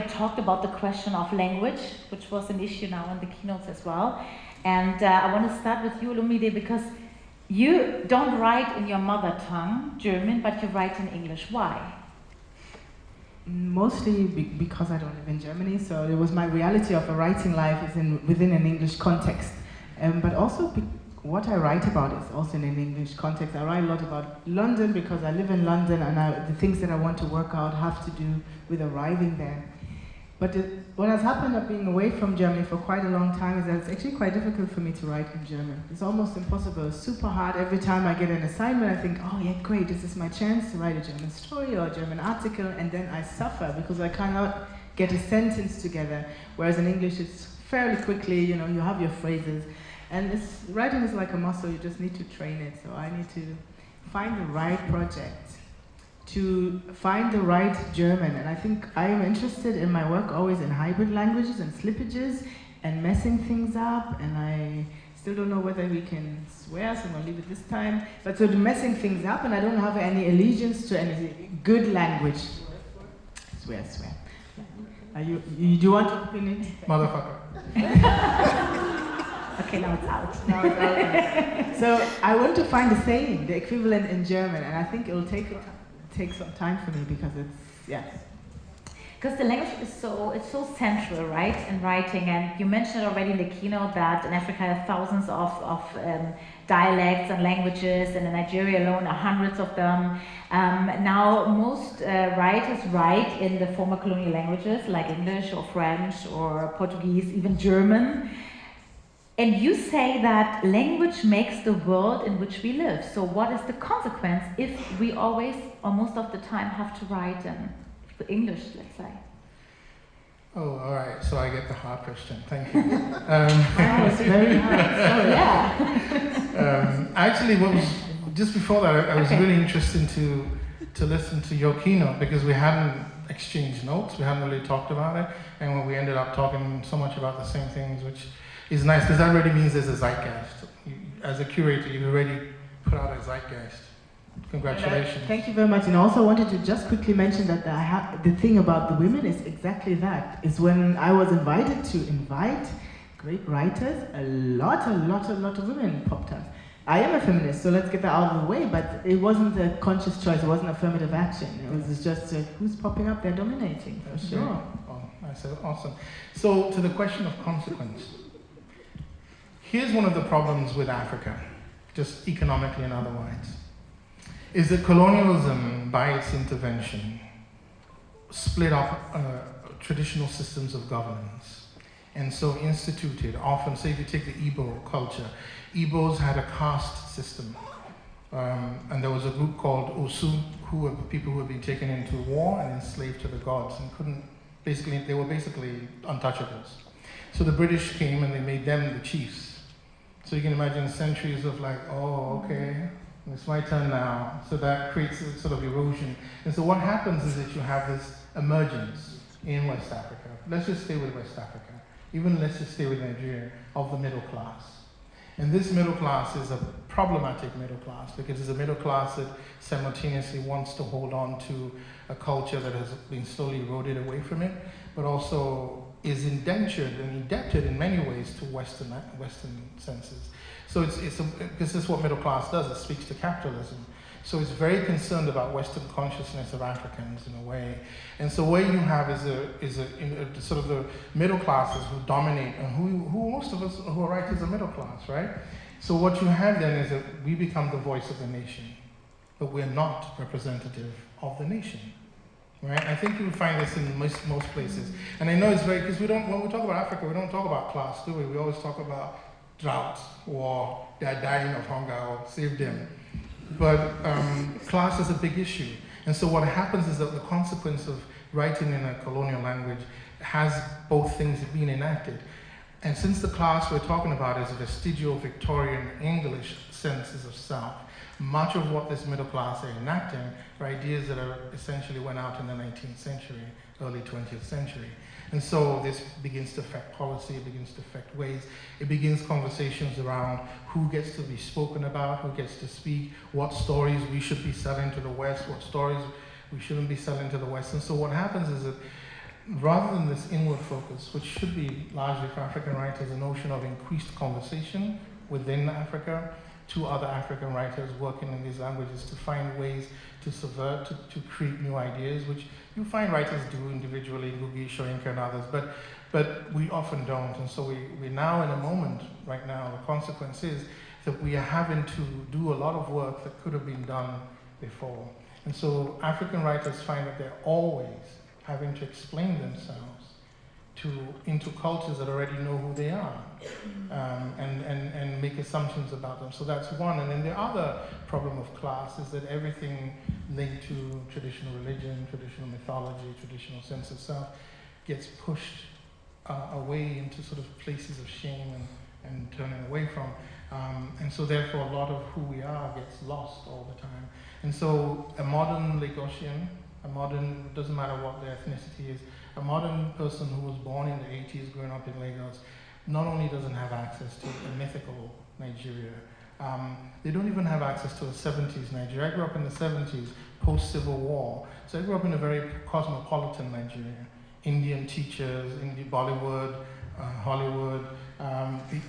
talked about the question of language, which was an issue now in the keynotes as well. And I want to start with you, Olumide, because you don't write in your mother tongue, German, but you write in English. Why? Mostly because I don't live in Germany, so it was my reality of a writing life is within an English context. But also what I write about is also in an English context. I write a lot about London because I live in London, and the things that I want to work out have to do with arriving there. But what has happened of being away from Germany for quite a long time is that it's actually quite difficult for me to write in German. It's almost impossible. It's super hard. Every time I get an assignment, I think, oh yeah, great, this is my chance to write a German story or a German article, and then I suffer because I cannot get a sentence together. Whereas in English, it's fairly quickly, you know, you have your phrases. And writing is like a muscle, you just need to train it. So I need to find the right project, to find the right German. And I think I am interested in my work always in hybrid languages and slippages and messing things up. And I still don't know whether we can swear, so I'm gonna leave it this time. But so the messing things up, and I don't have any allegiance to any good language. Swear. Do you want to open it? Motherfucker. Okay, now it's out. So I want to find the saying, the equivalent in German, and I think it will take some time for me because Because the language is so central, right, in writing. And you mentioned already in the keynote that in Africa there are thousands of dialects and languages, and in Nigeria alone are hundreds of them. Now most writers write in the former colonial languages like English or French or Portuguese, even German. And you say that language makes the world in which we live. So what is the consequence if we always, or most of the time, have to write in English, let's say? Oh, all right. So I get the hard question. Thank you. it's very hard. Oh, yeah. Actually, just before that, I was really interested to listen to your keynote because we hadn't exchanged notes. We hadn't really talked about it. And when we ended up talking so much about the same things, which is nice, because that already means there's a zeitgeist. As a curator, you've already put out a zeitgeist. Congratulations. Thank you very much. And also I wanted to just quickly mention that the thing about the women is exactly that. Is when I was invited to invite great writers, a lot of women popped up. I am a feminist, so let's get that out of the way, but it wasn't a conscious choice, it wasn't affirmative action. It was just who's popping up, they're dominating, for sure. Oh, I said awesome. So to the question of consequence. Here's one of the problems with Africa, just economically and otherwise, is that colonialism, by its intervention, split up traditional systems of governance. And so instituted, often, say if you take the Igbo culture, Igbos had a caste system. And there was a group called Osu, who were people who had been taken into war and enslaved to the gods and they were basically untouchables. So the British came and they made them the chiefs. So you can imagine centuries of like, oh, okay, it's my turn now. So that creates a sort of erosion. And so what happens is that you have this emergence in West Africa. Let's just stay with West Africa. Even let's just stay with Nigeria, of the middle class. And this middle class is a problematic middle class because it's a middle class that simultaneously wants to hold on to a culture that has been slowly eroded away from it, but also is indentured and indebted in many ways to Western senses. So because this is what middle class does, it speaks to capitalism. So it's very concerned about Western consciousness of Africans in a way. And so what you have is a sort of the middle classes who dominate, and who most of us who are writers are middle class, right? So what you have then is that we become the voice of the nation, but we're not representative of the nation. Right? I think you would find this in most places. And I know it's very, because when we talk about Africa, we don't talk about class, do we? We always talk about drought, war, they're dying of hunger, or save them. But class is a big issue. And so what happens is that the consequence of writing in a colonial language has both things being enacted. And since the class we're talking about is vestigial Victorian English senses of self, much of what this middle class are enacting are ideas that are essentially went out in the 19th century, early 20th century. And so this begins to affect policy, it begins to affect ways, it begins conversations around who gets to be spoken about, who gets to speak, what stories we should be selling to the West, what stories we shouldn't be selling to the West. And so what happens is that rather than this inward focus, which should be largely for African writers, a notion of increased conversation within Africa, to other African writers working in these languages to find ways to subvert, to create new ideas, which you find writers do individually, Ngugi, Shoyinka and others, but we often don't. And so we're now in a moment right now, the consequence is that we are having to do a lot of work that could have been done before. And so African writers find that they're always having to explain themselves into cultures that already know who they are, and make assumptions about them. So that's one. And then the other problem of class is that everything linked to traditional religion, traditional mythology, traditional sense of self gets pushed away into sort of places of shame and turning away from. And so therefore a lot of who we are gets lost all the time. And so a modern Lagosian, doesn't matter what their ethnicity is, a modern person who was born in the 80s, growing up in Lagos, not only doesn't have access to a mythical Nigeria, they don't even have access to a 70s Nigeria. I grew up in the 70s, post-Civil War, so I grew up in a very cosmopolitan Nigeria. Indian teachers, Indian Bollywood, Hollywood,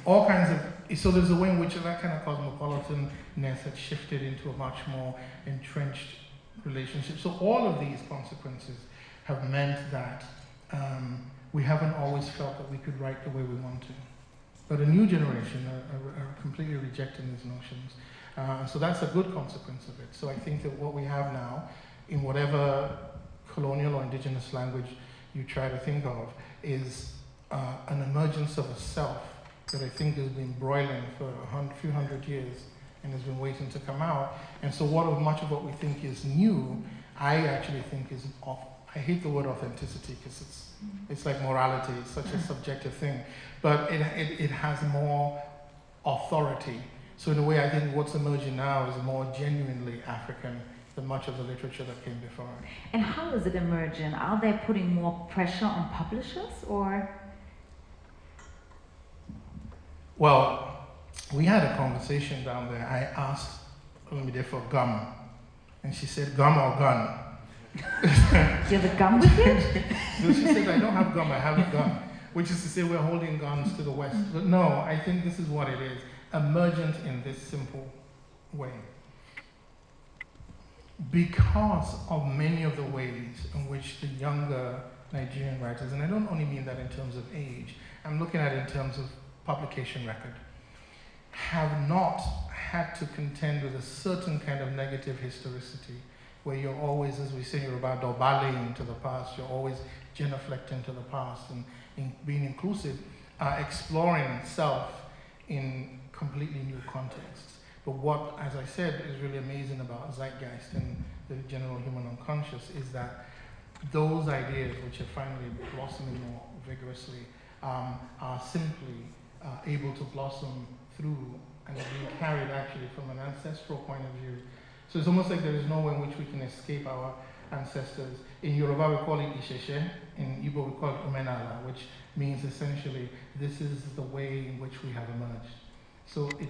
all kinds of, so there's a way in which that kind of cosmopolitanness had shifted into a much more entrenched relationship. So all of these consequences have meant that we haven't always felt that we could write the way we want to. But a new generation are completely rejecting these notions. So that's a good consequence of it. So I think that what we have now, in whatever colonial or indigenous language you try to think of, is an emergence of a self that I think has been broiling for a few hundred years and has been waiting to come out. And so much of what we think is new, I actually think is off. I hate the word authenticity because it's like morality, it's such a subjective thing, but it has more authority. So in a way, I think what's emerging now is more genuinely African than much of the literature that came before. And how is it emerging? Are they putting more pressure on publishers, or? Well, we had a conversation down there. I asked Olumide for gum, and she said, gum or gun? Do you have a gun with you? So she said, I don't have gum, I have a gun. Which is to say we're holding guns to the West. But no, I think this is what it is. Emergent in this simple way. Because of many of the ways in which the younger Nigerian writers, and I don't only mean that in terms of age, I'm looking at it in terms of publication record, have not had to contend with a certain kind of negative historicity, where you're always, as we say, you're about dobale into the past, you're always genuflecting to the past and being inclusive, exploring self in completely new contexts. But what, as I said, is really amazing about zeitgeist and the general human unconscious is that those ideas, which are finally blossoming more vigorously, are simply able to blossom through and are being carried actually from an ancestral point of view. So it's almost like there is no way in which we can escape our ancestors. In Yoruba we call it Isheshe, in Igbo we call it Umenala, which means essentially this is the way in which we have emerged. So it